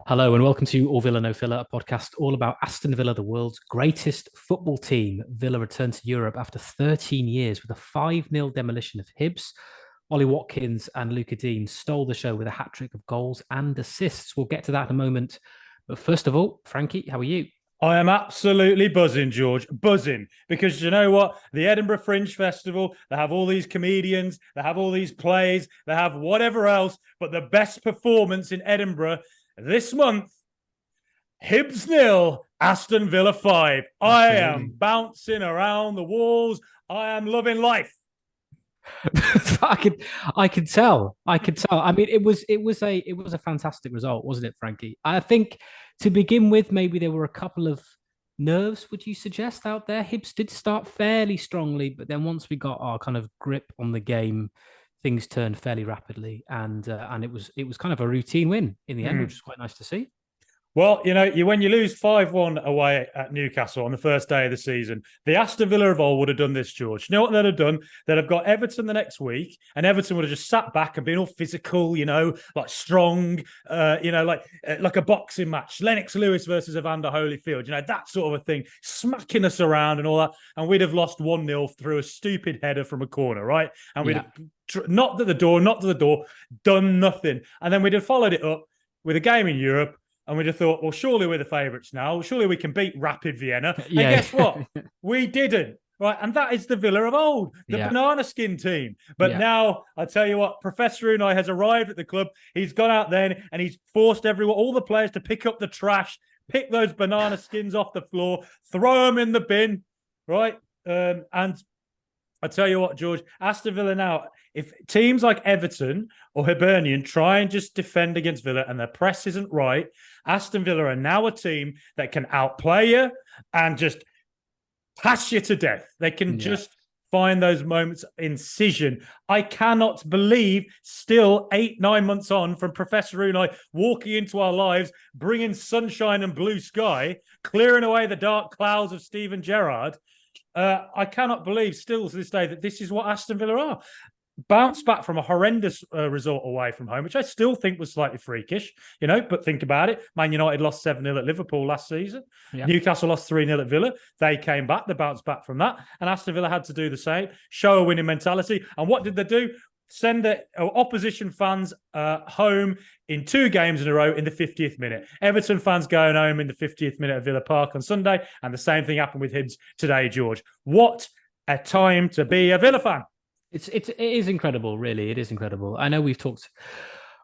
Hello and welcome to All Villa No Filler, a podcast all about Aston Villa, the world's greatest football team. Villa returned to Europe after 13 years with a 5-0 demolition of Hibs. Ollie Watkins and Luca Dean stole the show with a hat-trick of goals and assists. We'll get to that in a moment. But first of all, Frankie, how are you? I am absolutely buzzing, George. Buzzing. Because you know what? The Edinburgh Fringe Festival, they have all these comedians, they have all these plays, they have whatever else. But the best performance in Edinburgh this month, Hibs nil, Aston Villa 5. I Absolutely. am bouncing around the walls. I am loving life. I can tell. I could tell. I mean, it was a fantastic result, wasn't it, Frankie? I think to begin with, maybe there were a couple of nerves, would you suggest, out there? Hibs did start fairly strongly, but then once we got our kind of grip on the game, things turned fairly rapidly, and it was kind of a routine win in the end, which Mm. was quite nice to see. Well, when you lose 5-1 away at Newcastle on the first day of the season, the Aston Villa of old would have done this, George. You know what they'd have done? They'd have got Everton the next week, and Everton would have just sat back and been all physical, like strong, like a boxing match. Lennox Lewis versus Evander Holyfield, that sort of a thing, smacking us around and all that. And we'd have lost 1-0 through a stupid header from a corner, right? And we'd have knocked at the door, done nothing. And then we'd have followed it up with a game in Europe. And we just thought, well, surely we're the favourites now. Surely we can beat Rapid Vienna. And Yeah. guess what? We didn't. Right. And that is the Villa of old, the Yeah. banana skin team. But Yeah. now, I tell you what, Professor Unai has arrived at the club. He's gone out there and he's forced all the players to pick up the trash, pick those banana skins off the floor, throw them in the bin. Right. And I tell you what, George, Aston Villa now, if teams like Everton or Hibernian try and just defend against Villa and their press isn't right, Aston Villa are now a team that can outplay you and just pass you to death. They can just find those moments of incision. I cannot believe still 8-9 months on from Professor Unai walking into our lives, bringing sunshine and blue sky, clearing away the dark clouds of Steven Gerrard. I cannot believe still to this day that this is what Aston Villa are. Bounce back from a horrendous result away from home, which I still think was slightly freakish, but think about it. Man United lost 7-0 at Liverpool last season. Yeah. Newcastle lost 3-0 at Villa. They came back, they bounced back from that. And Aston Villa had to do the same, show a winning mentality. And what did they do? Send the opposition fans home in 2 games in a row in the 50th minute. Everton fans going home in the 50th minute at Villa Park on Sunday. And the same thing happened with Hibs today, George. What a time to be a Villa fan. It is incredible, really. It is incredible. I know we've talked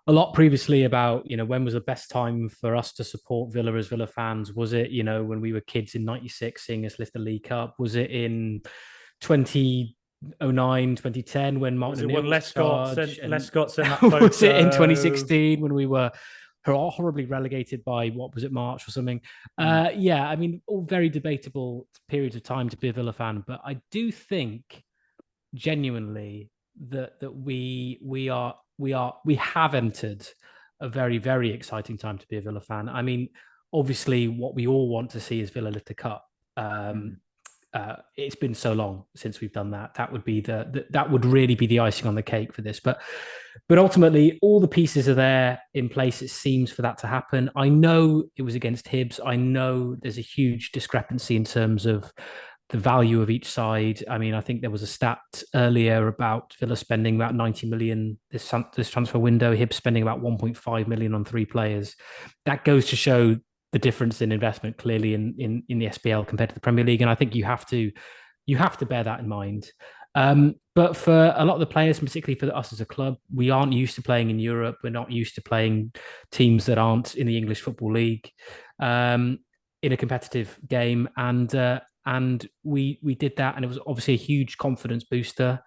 a lot previously about, when was the best time for us to support Villa as Villa fans? Was it, when we were kids in 96 seeing us lift the League Cup? Was it in 2009, 2010 when Martin O'Neill was Lescott sent that photo? Was it in photo? 2016 when we were horribly relegated by, what was it, March or something? Yeah, I mean, all very debatable periods of time to be a Villa fan, but I do think genuinely that we have entered a very, very exciting time to be a Villa fan. I mean, obviously, what we all want to see is Villa lift the cup. It's been so long since we've done that. That would be that would really be the icing on the cake for this. But ultimately, all the pieces are there in place. It seems for that to happen. I know it was against Hibs. I know there's a huge discrepancy in terms of the value of each side. I mean, I think there was a stat earlier about Villa spending about 90 million this transfer window, Hibs spending about 1.5 million on 3 players. That goes to show the difference in investment clearly in the SPL compared to the Premier League. And I think you have to bear that in mind. But for a lot of the players, particularly for us as a club, we aren't used to playing in Europe. We're not used to playing teams that aren't in the English Football League in a competitive game. And we did that, and it was obviously a huge confidence booster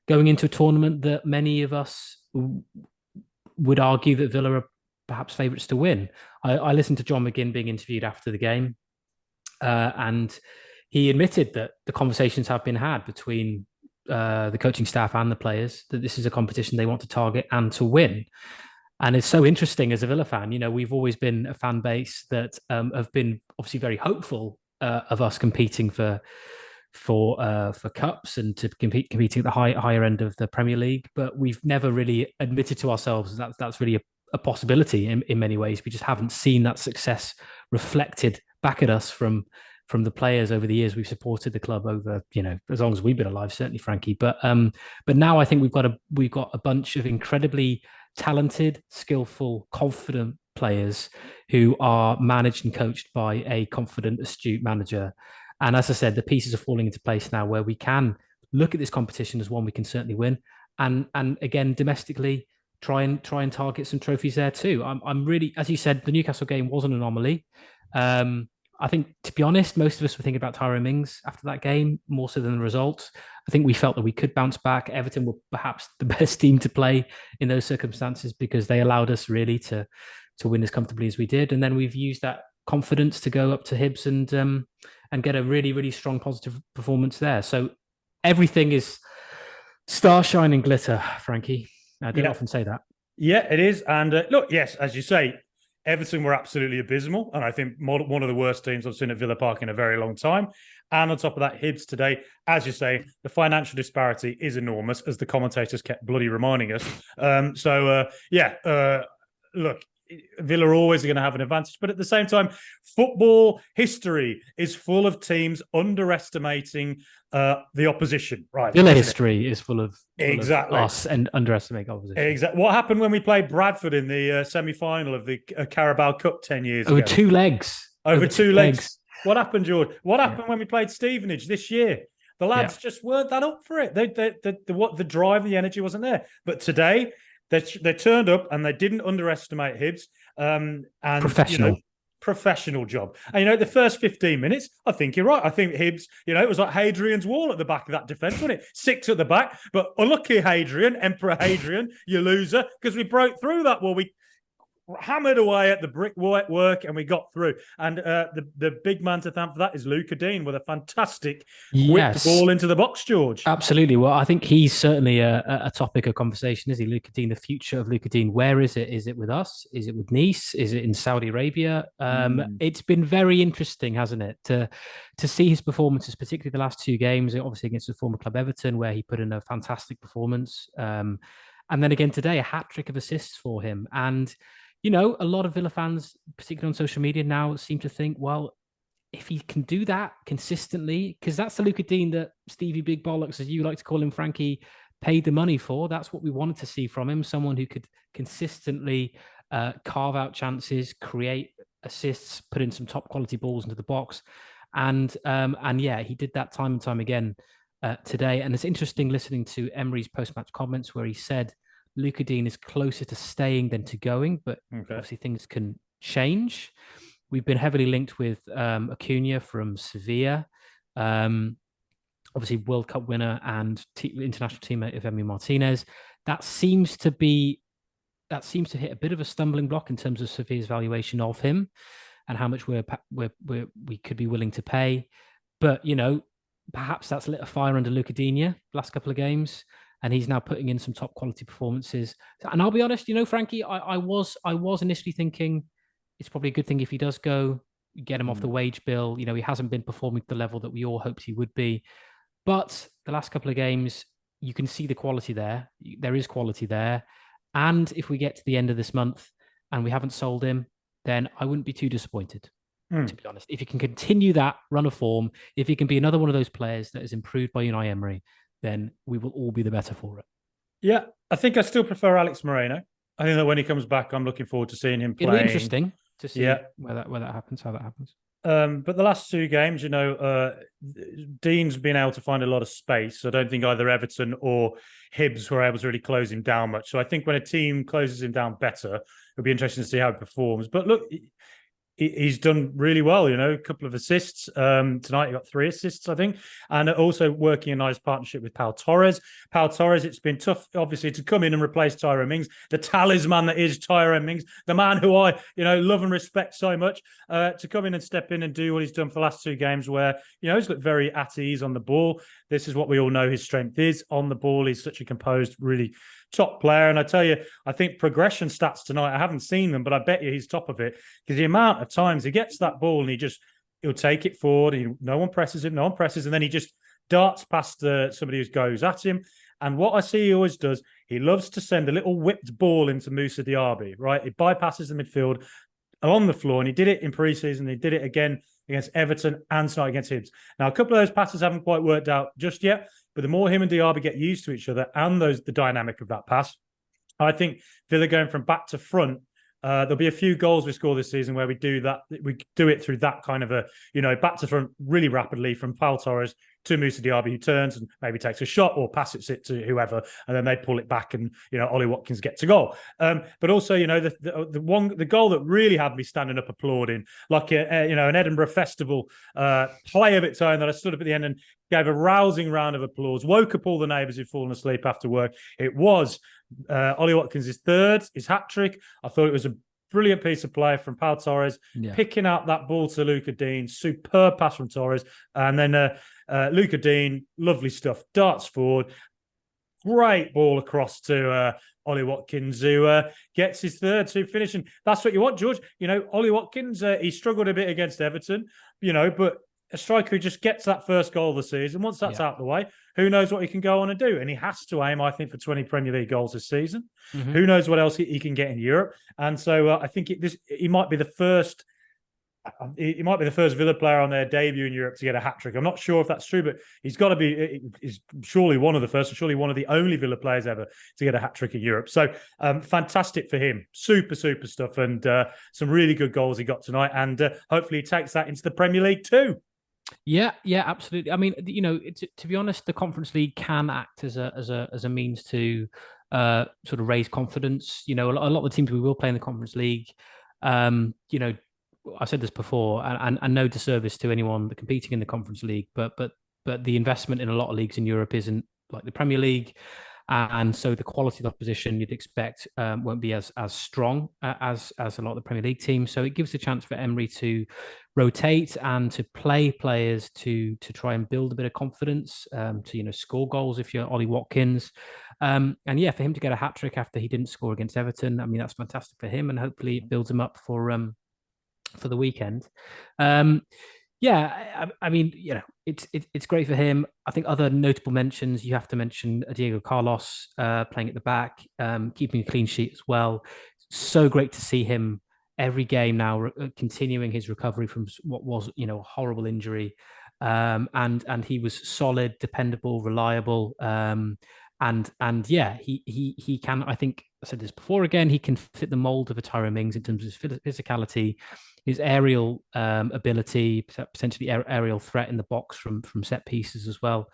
going into a tournament that many of us would argue that Villa are perhaps favourites to win. I listened to John McGinn being interviewed after the game, and he admitted that the conversations have been had between the coaching staff and the players, that this is a competition they want to target and to win. And it's so interesting as a Villa fan. We've always been a fan base that have been obviously very hopeful of us competing for cups and to competing at the higher end of the Premier League, but we've never really admitted to ourselves that's really a possibility in many ways. We just haven't seen that success reflected back at us from the players over the years. We've supported the club over, as long as we've been alive, certainly, Frankie. But now I think we've got a bunch of incredibly talented, skillful, confident players who are managed and coached by a confident, astute manager. And as I said, the pieces are falling into place now where we can look at this competition as one we can certainly win. And again, domestically, try and target some trophies there too. I'm really, as you said, the Newcastle game was an anomaly. I think, to be honest, most of us were thinking about Tyrone Mings after that game, more so than the results. I think we felt that we could bounce back. Everton were perhaps the best team to play in those circumstances because they allowed us really to win as comfortably as we did. And then we've used that confidence to go up to Hibs and get a really, really strong positive performance there. So everything is starshine and glitter, Frankie. I don't often say that. Yeah, it is. And look, yes, as you say, Everton were absolutely abysmal. And I think one of the worst teams I've seen at Villa Park in a very long time. And on top of that, Hibs today, as you say, the financial disparity is enormous, as the commentators kept bloody reminding us. Look, Villa are always going to have an advantage. But at the same time, football history is full of teams underestimating the opposition. Right? Villa history is full of exactly us and underestimating opposition. Exactly. What happened when we played Bradford in the semi-final of the Carabao Cup 10 years ago? Over two legs. Over two legs. What happened, George? What happened when we played Stevenage this year? The lads just weren't that up for it. The drive, the energy wasn't there. But today, they turned up and they didn't underestimate Hibs. And professional job. And, the first 15 minutes, I think you're right. I think Hibs, it was like Hadrian's Wall at the back of that defence, wasn't it? 6 at the back. But unlucky Hadrian, Emperor Hadrian, you loser, because we broke through that wall. We hammered away at the brick work and we got through. And the big man to thank for that is Luca Dean with a fantastic whipped ball into the box, George. Absolutely. Well, I think he's certainly a topic of conversation, is he? Luca Dean, the future of Luca Dean. Where is it? Is it with us? Is it with Nice? Is it in Saudi Arabia? It's been very interesting, hasn't it, to see his performances, particularly the last 2 games, obviously against the former club Everton, where he put in a fantastic performance. And then again today, a hat-trick of assists for him. And a lot of Villa fans, particularly on social media now, seem to think, well, if he can do that consistently, because that's the Luca Dean that Stevie Big Bollocks, as you like to call him, Frankie, paid the money for. That's what we wanted to see from him, someone who could consistently carve out chances, create assists, put in some top quality balls into the box. And he did that time and time again today. And it's interesting listening to Emery's post-match comments where he said, Luca Dean is closer to staying than to going, but obviously things can change. We've been heavily linked with Acuna from Sevilla, obviously World Cup winner and international teammate of Emi Martinez. That seems to hit a bit of a stumbling block in terms of Sevilla's valuation of him and how much we could be willing to pay. But perhaps that's lit a fire under Luca Dean last couple of games. And he's now putting in some top quality performances. And I'll be honest, Frankie, I was initially thinking it's probably a good thing if he does go, get him off the wage bill. He hasn't been performing at the level that we all hoped he would be. But the last couple of games, you can see the quality there. There is quality there. And if we get to the end of this month and we haven't sold him, then I wouldn't be too disappointed, to be honest. If he can continue that run of form, if he can be another one of those players that is improved by Unai Emery, then we will all be the better for it. Yeah, I think I still prefer Alex Moreno. I think that when he comes back, I'm looking forward to seeing him play. It'll be interesting to see where that happens, how that happens. But the last 2 games, Dean's been able to find a lot of space. So I don't think either Everton or Hibs were able to really close him down much. So I think when a team closes him down better, it'll be interesting to see how he performs. But look, he's done really well, a couple of assists. Tonight he got 3 assists, I think, and also working a nice partnership with Pau Torres. Pau Torres, it's been tough, obviously, to come in and replace Tyrone Mings, the talisman that is Tyrone Mings, the man who I, love and respect so much, to come in and step in and do what he's done for the last 2 games where, he's looked very at ease on the ball. This is what we all know his strength is. On the ball, he's such a composed, really top player. And I tell you, I think progression stats tonight, I haven't seen them, but I bet you he's top of it because the amount of times he gets that ball and he'll take it forward. No one presses him, and then he just darts past somebody who goes at him. And what I see he always does, He loves to send a little whipped ball into Moussa Diaby, right? He bypasses the midfield along the floor, and he did it in pre-season. He did it again against Everton and tonight against Hibs. Now, a couple of those passes haven't quite worked out just yet, but the more him and Diaby get used to each other and the dynamic of that pass, I think Villa going from back to front, there'll be a few goals we score this season where we do that. We do it through that kind of back to front really rapidly from Pau Torres to Moussa Diaby, who turns and maybe takes a shot or passes it to whoever, and then they pull it back, and Ollie Watkins gets a goal. But also, the goal that really had me standing up applauding, like an Edinburgh Festival play of its own, that I stood up at the end and gave a rousing round of applause, woke up all the neighbours who'd fallen asleep after work. It was Ollie Watkins' third, his hat trick. I thought it was a brilliant piece of play from Pau Torres, picking out that ball to Luca Dean. Superb pass from Torres. And then Luca Dean, lovely stuff. Darts forward. Great ball across to Ollie Watkins, who gets his third to finish. And that's what you want, George. Ollie Watkins, he struggled a bit against Everton, but a striker who just gets that first goal of the season. Once that's out of the way, who knows what he can go on and do? And he has to aim, I think, for 20 Premier League goals this season. Mm-hmm. Who knows what else he can get in Europe? And so I think he might be the first. He might be the first Villa player on their debut in Europe to get a hat trick. I'm not sure if that's true, but he's got to be. He's surely one of the first, and surely one of the only Villa players ever to get a hat trick in Europe. So fantastic for him. Super stuff, and some really good goals he got tonight. And hopefully he takes that into the Premier League too. Yeah, absolutely. I mean, to be honest, the Conference League can act as a means to sort of raise confidence. A lot of the teams we will play in the Conference League, I said this before, and no disservice to anyone competing in the Conference League, but the investment in a lot of leagues in Europe isn't like the Premier League. And so the quality of the opposition you'd expect won't be as strong as a lot of the Premier League teams. So it gives a chance for Emery to rotate and to play players to try and build a bit of confidence, to score goals if you're Ollie Watkins. And yeah, for him to get a hat trick after he didn't score against Everton, I mean, that's fantastic for him, and hopefully it builds him up for the weekend. Yeah, I mean, it's great for him. I think other notable mentions, you have to mention Diego Carlos playing at the back, keeping a clean sheet as well. So great to see him every game now, continuing his recovery from what was, a horrible injury. And he was solid, dependable, reliable. And yeah, he can, I think I said this before again, he can fit the mold of a Tyrone Mings in terms of his physicality, his aerial ability, potentially aerial threat in the box from set pieces as well.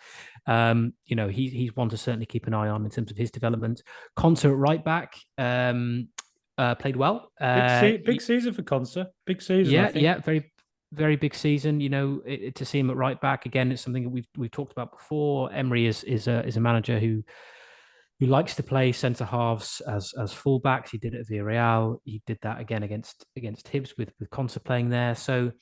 He's one to certainly keep an eye on in terms of his development. Konsa at right back played well. Big season for Konsa. Big season. Yeah, very, very big season. To see him at right back again, it's something that we've talked about before. Emery is a manager who likes to play centre halves as fullbacks. He did it at Villarreal. He did that again against Hibs with Konsa playing there. So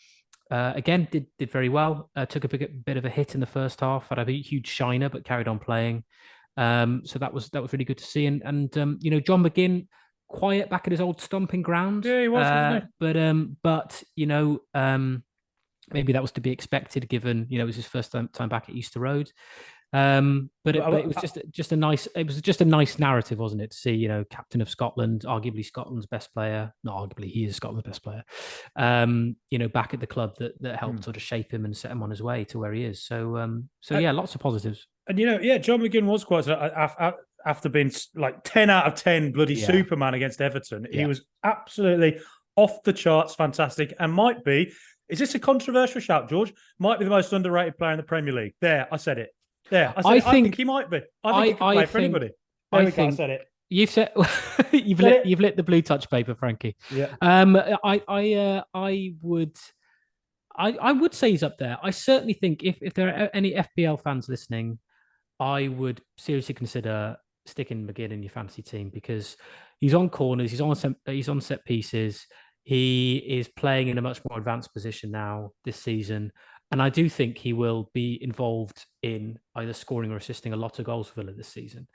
again, did very well. Took a bit of a hit in the first half. Had a huge shiner, but carried on playing. So that was really good to see. And John McGinn, quiet back at his old stomping ground. Yeah, he was. But maybe that was to be expected, given it was his first time back at Easter Road. But it was just a nice narrative, wasn't it? To see, captain of Scotland, arguably Scotland's best player, not arguably, he is Scotland's best player, back at the club that helped sort of shape him and set him on his way to where he is. So yeah, lots of positives. And John McGinn was quite after being like 10 out of 10 bloody Superman against Everton. He was absolutely off the charts, fantastic, and might be. Is this a controversial shout, George? Might be the most underrated player in the Premier League. There, I said it. Yeah, I think he might be. I think he can play for anybody. I said it. You've said you've lit the blue touch paper, Frankie. Yeah. I would say he's up there. I certainly think if there are any FPL fans listening, I would seriously consider sticking McGinn in your fantasy team, because he's on corners, he's on set pieces, he is playing in a much more advanced position now this season. And I do think he will be involved in either scoring or assisting a lot of goals for Villa this season.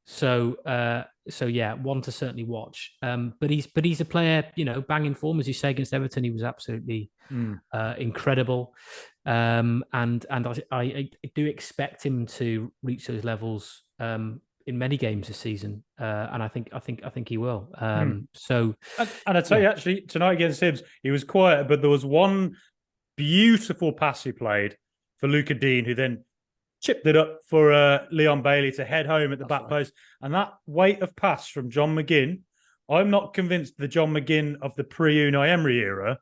So yeah, one to certainly watch. But he's a player, banging form, as you say, against Everton. He was absolutely incredible. And I do expect him to reach those levels in many games this season, and I think he will. So, and I tell you, actually, tonight against Hibs, he was quiet, but there was one beautiful pass he played for Luca Dean, who then chipped it up for Leon Bailey to head home at the back post. And that weight of pass from John McGinn, I'm not convinced the John McGinn of the pre-Unai Emery era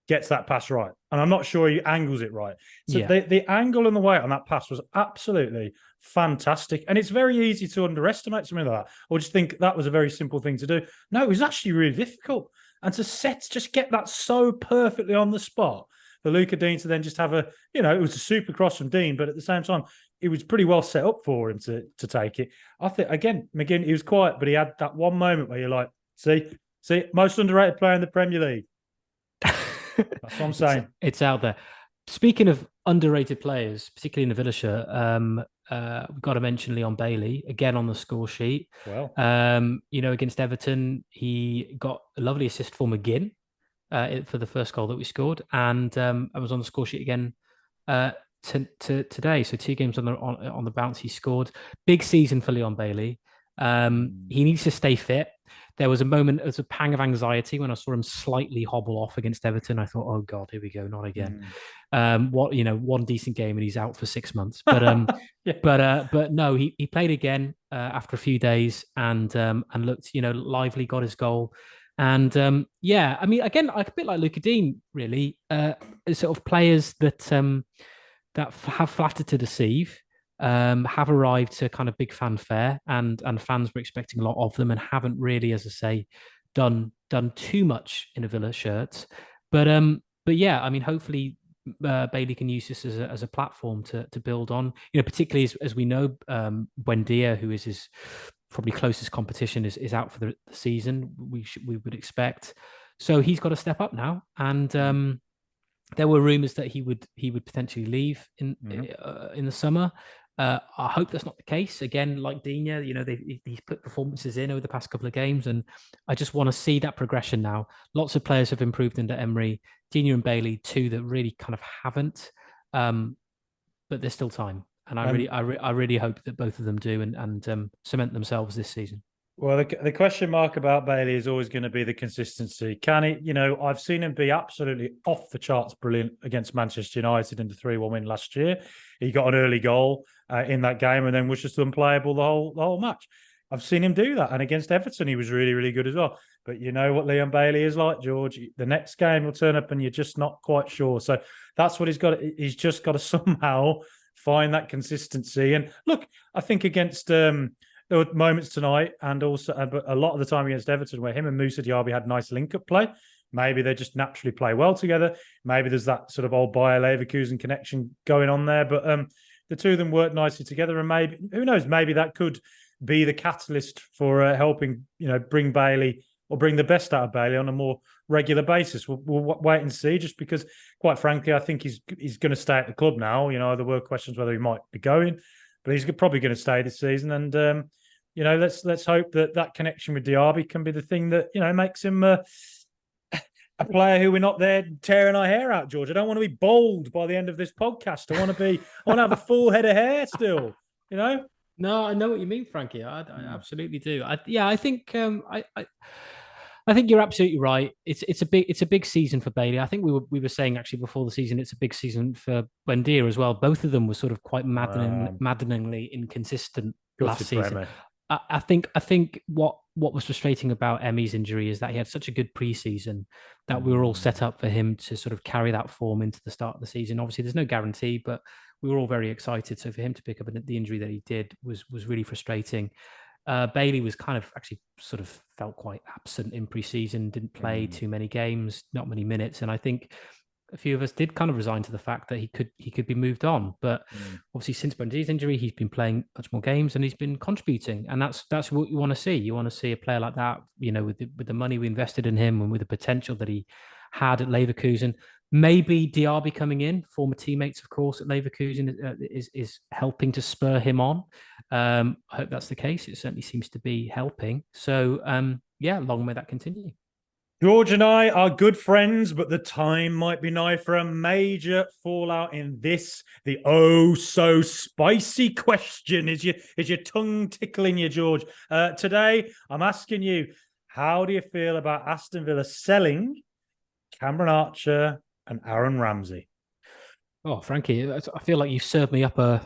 gets that pass right. And I'm not sure he angles it right. So the angle and the weight on that pass was absolutely fantastic. And it's very easy to underestimate something like that, or just think that was a very simple thing to do. No, it was actually really difficult. And just get that so perfectly on the spot for Luca Dean to then just have it was a super cross from Dean, but at the same time, it was pretty well set up for him to take it. I think, again, McGinn, he was quiet, but he had that one moment where you're like, see, most underrated player in the Premier League. That's what I'm saying. It's out there. Speaking of underrated players, particularly in the Villa shirt, we've got to mention Leon Bailey again on the score sheet. Well, against Everton, he got a lovely assist for McGinn for the first goal that we scored, and I was on the score sheet again today. So 2 games on the bounce, he scored. Big season for Leon Bailey. He needs to stay fit. There was a pang of anxiety when I saw him slightly hobble off against Everton. I thought, oh God, here we go, not again. One decent game and he's out for 6 months. But but no, he played again after a few days and looked, lively, got his goal. And I mean, again, a bit like Luca Dean, really, sort of players that have flattered to deceive. Have arrived to kind of big fanfare and fans were expecting a lot of them and haven't really, as I say, done too much in a Villa shirt. But yeah, I mean, hopefully Bailey can use this as a platform to build on. Particularly as we know, Buendia, who is his probably closest competition, is out for the season. We would expect, so he's got to step up now. And there were rumours that he would potentially leave in the summer. I hope that's not the case. Again, like Digne, he's put performances in over the past couple of games, and I just want to see that progression now. Lots of players have improved under Emery. Digne and Bailey, 2 that really kind of haven't, but there's still time. And I really hope that both of them do and cement themselves this season. Well, the question mark about Bailey is always going to be the consistency. Can he, I've seen him be absolutely off the charts brilliant against Manchester United in the 3-1 win last year. He got an early goal in that game and then was just unplayable the whole match. I've seen him do that. And against Everton, he was really, really good as well. But you know what Leon Bailey is like, George? The next game will turn up and you're just not quite sure. So that's what he's got. He's just got to somehow find that consistency. And look, I think against... there were moments tonight and also but a lot of the time against Everton where him and Moussa Diaby had nice link-up play. Maybe they just naturally play well together. Maybe there's that sort of old Bayer Leverkusen connection going on there. But the two of them work nicely together. And maybe, who knows, maybe that could be the catalyst for helping, bring Bailey or bring the best out of Bailey on a more regular basis. We'll wait and see, just because, quite frankly, I think he's going to stay at the club now. There were questions whether he might be going, but he's probably going to stay this season. And, let's hope that connection with Diaby can be the thing that, makes him a player who we're not there tearing our hair out, George. I don't want to be bald by the end of this podcast. I want to have a full head of hair still, No, I know what you mean, Frankie. I absolutely do. I think I think you're absolutely right. It's a big season for Bailey. I think we were saying actually before the season it's a big season for Buendia as well. Both of them were sort of quite maddeningly inconsistent last season. I think what was frustrating about Emmy's injury is that he had such a good preseason that we were all set up for him to sort of carry that form into the start of the season. Obviously, there's no guarantee, but we were all very excited. So for him to pick up the injury that he did was really frustrating. Bailey was kind of actually sort of felt quite absent in pre-season, didn't play too many games, not many minutes. And I think a few of us did kind of resign to the fact that he could be moved on. But obviously since Buendia's injury, he's been playing much more games and he's been contributing. And that's what you want to see. You want to see a player like that, with the money we invested in him and with the potential that he had at Leverkusen. Maybe Diaby coming in, former teammates, of course, at Leverkusen, is helping to spur him on. I hope that's the case. It certainly seems to be helping. So, long may that continue. George and I are good friends, but the time might be nigh for a major fallout in this, the oh so spicy question. Is your tongue tickling you, George? Today, I'm asking you, how do you feel about Aston Villa selling Cameron Archer and Aaron Ramsey? Oh, Frankie, I feel like you've served me up a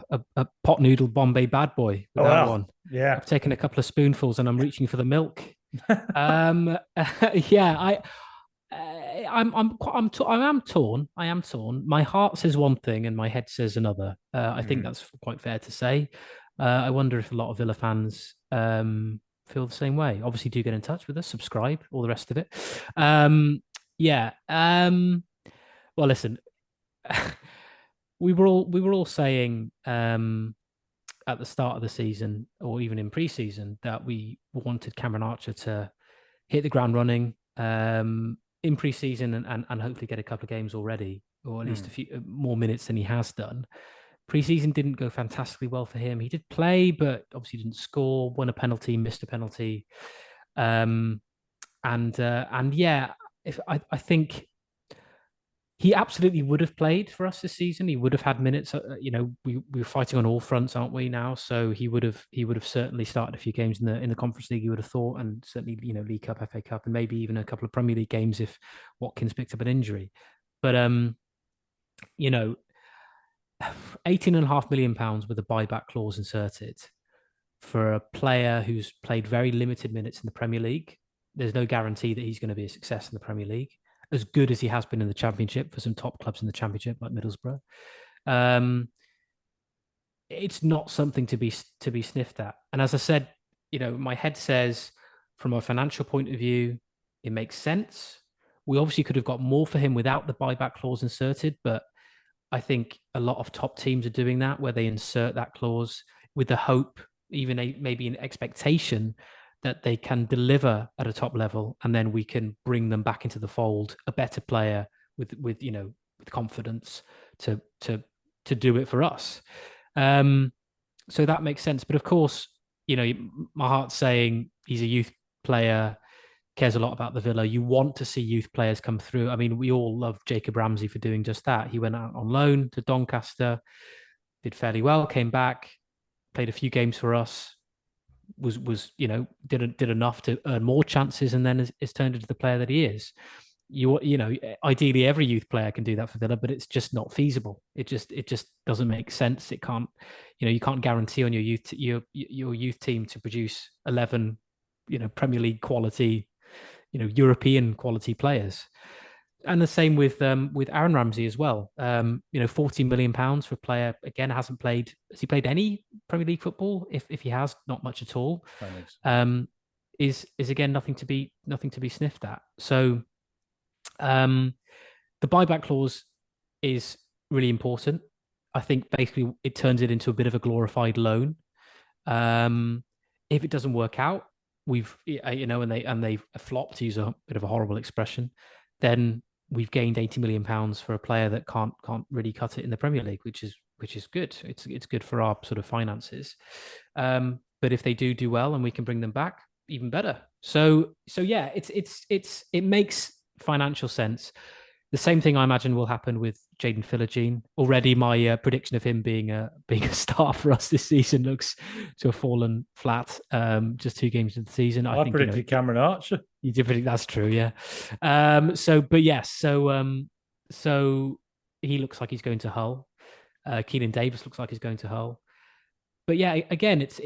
pot noodle Bombay bad boy with that one. Yeah. I've taken a couple of spoonfuls and I'm reaching for the milk. Yeah, I am torn. I am torn. My heart says one thing and my head says another. I think that's quite fair to say. I wonder if a lot of Villa fans feel the same way. Obviously, do get in touch with us, subscribe, all the rest of it. Yeah. Well, listen, we were all saying at the start of the season, or even in pre-season, that we wanted Cameron Archer to hit the ground running in pre-season and hopefully get a couple of games already, or at least a few more minutes than he has done. Pre-season didn't go fantastically well for him. He did play, but obviously didn't score. Won a penalty, missed a penalty, and yeah, if I think he absolutely would have played for us this season. He would have had minutes. We're fighting on all fronts, aren't we now? So he would have certainly started a few games in the Conference League. You would have thought, and certainly League Cup, FA Cup, and maybe even a couple of Premier League games if Watkins picked up an injury. But £18.5 million with a buyback clause inserted for a player who's played very limited minutes in the Premier League. There's no guarantee that he's going to be a success in the Premier League, as good as he has been in the Championship for some top clubs in the Championship, like Middlesbrough. It's not something to be sniffed at. And as I said, my head says, from a financial point of view, it makes sense. We obviously could have got more for him without the buyback clause inserted, but I think a lot of top teams are doing that, where they insert that clause with the hope, even maybe an expectation, that they can deliver at a top level, and then we can bring them back into the fold, a better player with confidence to do it for us. So that makes sense. But of course, my heart's saying he's a youth player, cares a lot about the Villa. You want to see youth players come through. I mean, we all love Jacob Ramsey for doing just that. He went out on loan to Doncaster, did fairly well, came back, played a few games for us, was did enough to earn more chances, and then is turned into the player that he is. Ideally every youth player can do that for Villa, but it's just not feasible. It just doesn't make sense. It can't, you can't guarantee on your youth team to produce 11 Premier League quality, European quality players. And the same with Aaron Ramsey as well. £40 million for a player, again, has he played any Premier League football? If he has, not much at all. Is again nothing to be sniffed at. So the buyback clause is really important. I think basically it turns it into a bit of a glorified loan. If it doesn't work out, and they've flopped, to use a bit of a horrible expression, then we've gained £80 million for a player that can't really cut it in the Premier League, which is good. It's good for our sort of finances. But if they do well and we can bring them back, even better. So yeah, it makes financial sense. The same thing I imagine will happen with Jaden Philogene. Already, my prediction of him being a star for us this season looks to have fallen flat. Just 2 games into the season, I think predicted Cameron Archer. You did predict, that's true, yeah. So he looks like he's going to Hull. Keelan Davis looks like he's going to Hull. But yeah, again, it's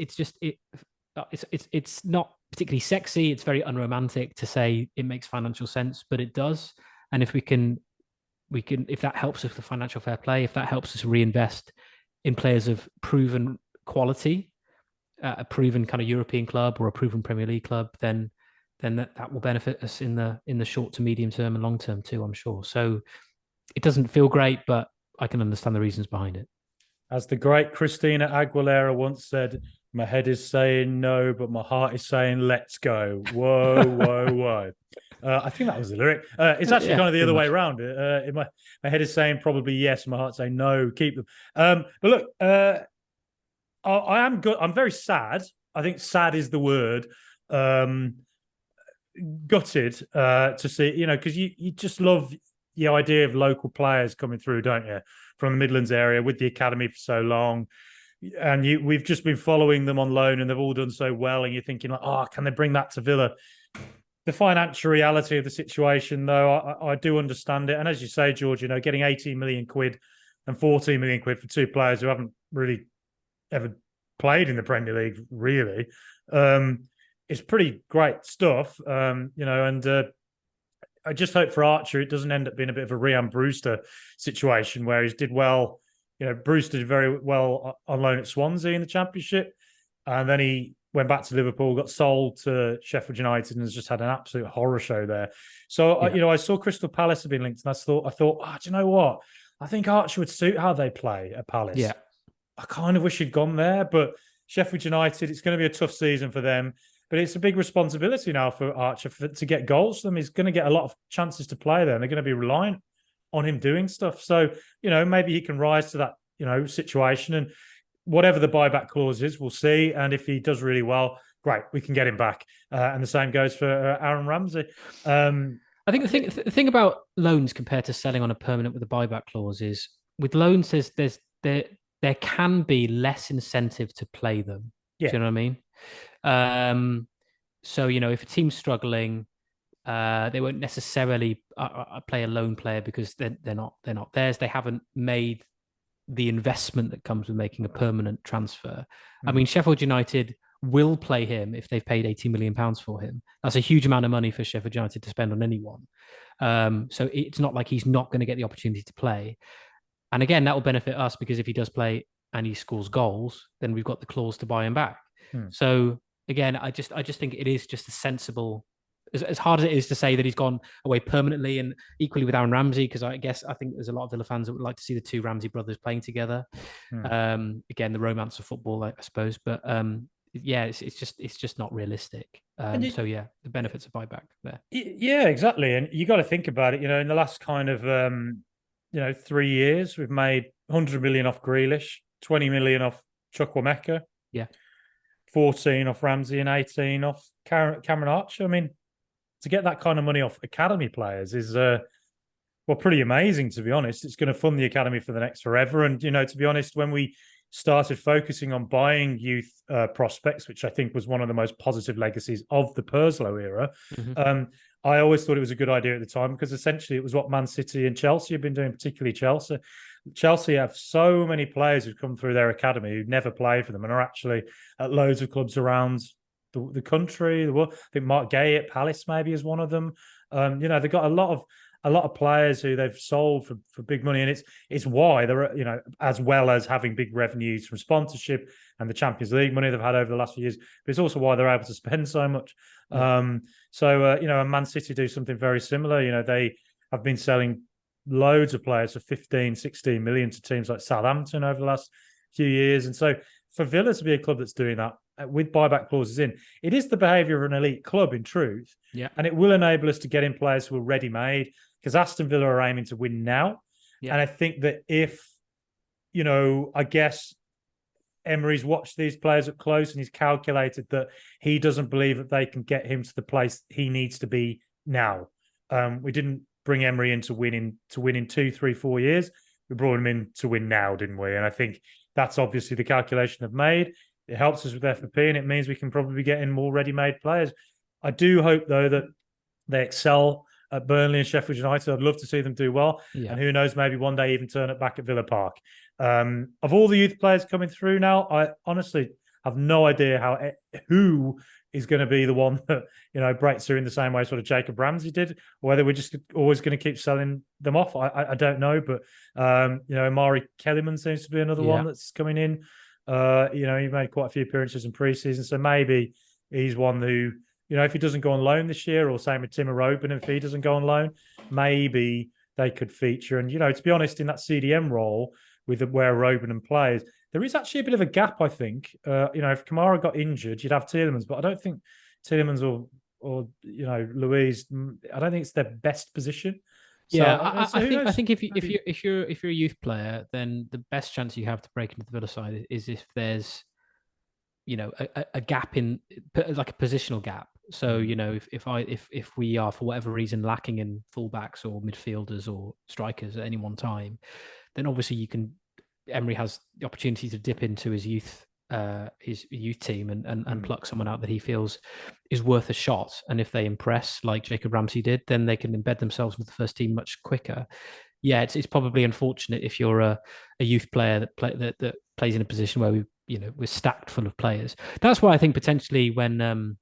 not particularly sexy. It's very unromantic to say it makes financial sense, but it does. And if we can, if that helps us with the financial fair play, if that helps us reinvest in players of proven quality, a proven kind of European club or a proven Premier League club, then that will benefit us in the short to medium term and long term too, I'm sure. So it doesn't feel great, but I can understand the reasons behind it. As the great Christina Aguilera once said, my head is saying no, but my heart is saying let's go. Whoa, whoa, whoa. I think that was the lyric. It's actually kind of the other way around. My head is saying probably yes, my heart's saying no, keep them. But look, I am good. I'm very sad. I think sad is the word. gutted to see, because you just love the idea of local players coming through, don't you, from the Midlands area with the academy for so long. And we've just been following them on loan and they've all done so well. And you're thinking, like, oh, can they bring that to Villa? The financial reality of the situation, though, I do understand it. And as you say, George, getting 18 million quid and 14 million quid for two players who haven't really ever played in the Premier League, really, it's pretty great stuff. And I just hope for Archer it doesn't end up being a bit of a Ryan Brewster situation where he's did well. Brewster did very well on loan at Swansea in the Championship, and then he went back to Liverpool, got sold to Sheffield United, and has just had an absolute horror show there. So, I saw Crystal Palace have been linked, and I thought, do you know what? I think Archer would suit how they play at Palace. Yeah. I kind of wish he'd gone there, but Sheffield United, it's going to be a tough season for them. But it's a big responsibility now for Archer to get goals for them. He's going to get a lot of chances to play there, and they're going to be reliant on him doing stuff. So, maybe he can rise to that, situation. And whatever the buyback clause is, we'll see. And if he does really well, great, we can get him back. And the same goes for Aaron Ramsey. I think the thing about loans compared to selling on a permanent with a buyback clause is with loans, there can be less incentive to play them. Yeah. Do you know what I mean? So, if a team's struggling, they won't necessarily play a loan player because they're not theirs. They haven't made the investment that comes with making a permanent transfer. I mean, Sheffield United will play him if they've paid £80 million for him. That's a huge amount of money for Sheffield United to spend on anyone. So it's not like he's not going to get the opportunity to play. And again, that will benefit us because if he does play and he scores goals, then we've got the clause to buy him back. So again, I just think it is just a sensible, as hard as it is to say that he's gone away permanently, and equally with Aaron Ramsey, because I think there's a lot of Villa fans that would like to see the two Ramsey brothers playing together. Again, the romance of football, I suppose, but it's just not realistic. So the benefits of buyback there. Yeah, exactly. And you got to think about it. In the last kind of 3 years, we've made 100 million off Grealish, 20 million off Chukwuemeka, 14 off Ramsey, and 18 off Cameron Archer. I mean, to get that kind of money off academy players is pretty amazing, to be honest. It's going to fund the academy for the next forever. And to be honest, when we started focusing on buying youth prospects, which I think was one of the most positive legacies of the Purslow era, I always thought it was a good idea at the time because essentially it was what Man City and Chelsea have been doing, particularly Chelsea. Chelsea have so many players who've come through their academy who've never played for them and are actually at loads of clubs around the country. I think Mark Gay at Palace maybe is one of them. They've got a lot of players who they've sold for big money, and it's why they're as well as having big revenues from sponsorship and the Champions League money they've had over the last few years, but it's also why they're able to spend so much. And Man City do something very similar. They have been selling loads of players for 15, 16 million to teams like Southampton over the last few years, and so for Villa to be a club that's doing that with buyback clauses in, it is the behaviour of an elite club in truth. Yeah. And it will enable us to get in players who are ready-made because Aston Villa are aiming to win now. Yeah. And I think that if, I guess Emery's watched these players up close and he's calculated that he doesn't believe that they can get him to the place he needs to be now. We didn't bring Emery in to win in 2, 3, 4 years. We brought him in to win now, didn't we? And I think that's obviously the calculation they've made. It helps us with FFP, and it means we can probably be getting more ready-made players. I do hope, though, that they excel at Burnley and Sheffield United. I'd love to see them do well. Yeah. And who knows, maybe one day even turn it back at Villa Park. Of all the youth players coming through now, I honestly have no idea who is going to be the one that, breaks through in the same way sort of Jacob Ramsey did, or whether we're just always going to keep selling them off. I don't know, but, Amari Kellyman seems to be another one that's coming in. He made quite a few appearances in pre-season, so maybe he's one who, if he doesn't go on loan this year, or same with Timo Robin, if he doesn't go on loan, maybe they could feature. And, to be honest, in that CDM role with where Robin plays, there is actually a bit of a gap, I think. If Kamara got injured, you'd have Tielemans, but I don't think Tielemans or Louise, I don't think it's their best position. Yeah, so I think if you're a youth player, then the best chance you have to break into the Villa side is if there's, a gap in, like a positional gap. So if we are for whatever reason lacking in fullbacks or midfielders or strikers at any one time, then obviously Emery has the opportunity to dip into his youth team and pluck someone out that he feels is worth a shot. And if they impress like Jacob Ramsey did, then they can embed themselves with the first team much quicker. Yeah, it's probably unfortunate if you're a youth player that plays in a position where we're stacked full of players. That's why I think potentially when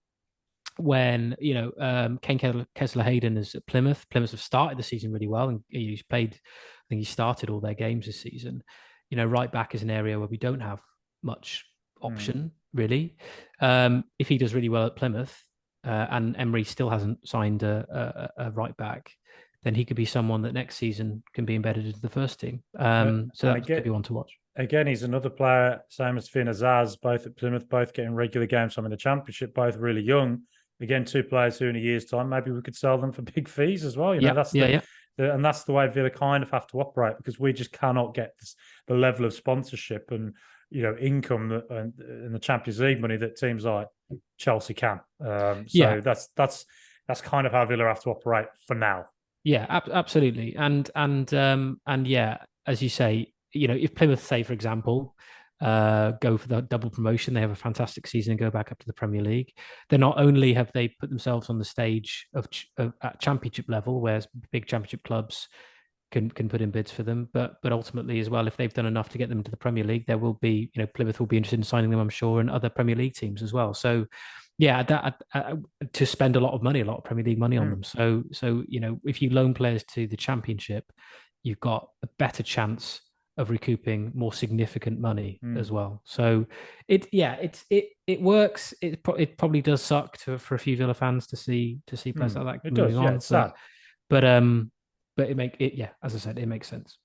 Kane Kessler Hayden is at Plymouth have started the season really well, and he's played. I think he started all their games this season. Right back is an area where we don't have much option really. If he does really well at Plymouth, and Emery still hasn't signed a right back, then he could be someone that next season can be embedded into the first team. So that could be one to watch. Again, he's another player, same as Finn Azaz, both at Plymouth, both getting regular games time in the Championship, both really young. Again, two players who in a year's time, maybe we could sell them for big fees as well. And that's the way Villa kind of have to operate, because we just cannot get the level of sponsorship and income and the Champions League money that teams like Chelsea can. That's kind of how Villa have to operate for now. Yeah, absolutely. And yeah, as you say, if Plymouth, say for example, go for the double promotion, they have a fantastic season and go back up to the Premier League, then not only have they put themselves on the stage of at Championship level, where big Championship clubs can put in bids for them, but ultimately as well, if they've done enough to get them into the Premier League, there will be, Plymouth will be interested in signing them, I'm sure, and other Premier League teams as well. So yeah, to spend a lot of Premier League money on them. So if you loan players to the Championship, you've got a better chance of recouping more significant money as well. So it works. It probably does suck for a few Villa fans to see players like that moving on. It's sad. But as I said, it makes sense.